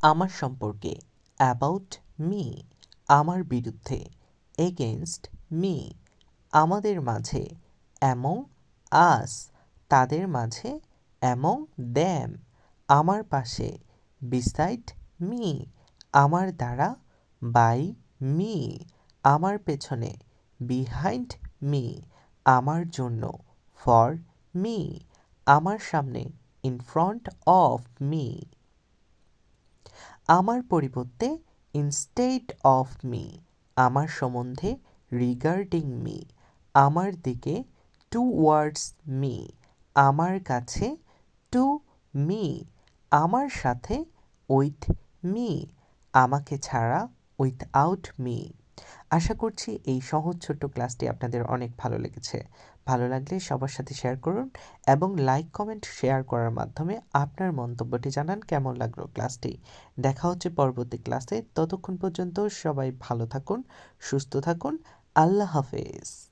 আমার সম্পর্কে about me, আমার বিরুদ্ধে এগেনস্ট মি, আমাদের মাঝে অ্যামং আস, তাদের মাঝে অ্যামং দ্যাম, আমার পাশে বিসাইড মি, আমার দ্বারা বাই মি, আমার পেছনে বিহাইন্ড মি, আমার জন্য ফর মি, আমার সামনে ইন ফ্রন্ট অফ মি, আমার পরিবর্তে ইনস্টেড অফ মি, আমার সম্বন্ধে রিগার্ডিং মি, আমার দিকে টুওয়ার্ডস মি, আমার কাছে টু মি, আমার সাথে উইথ মি, আমাকে ছাড়া উইথআউট মি। আশা করছি এই সহজ ছোট্ট ক্লাসটি আপনাদের অনেক ভালো লেগেছে। ভালো লাগলে সবার সাথে শেয়ার করুন এবং লাইক কমেন্ট শেয়ার করার মাধ্যমে আপনার মন্তব্যটি জানান কেমন লাগলো ক্লাসটি। দেখা হচ্ছে পরবর্তী ক্লাসে, ততক্ষণ পর্যন্ত সবাই ভালো থাকুন, সুস্থ থাকুন। আল্লাহ হাফেজ।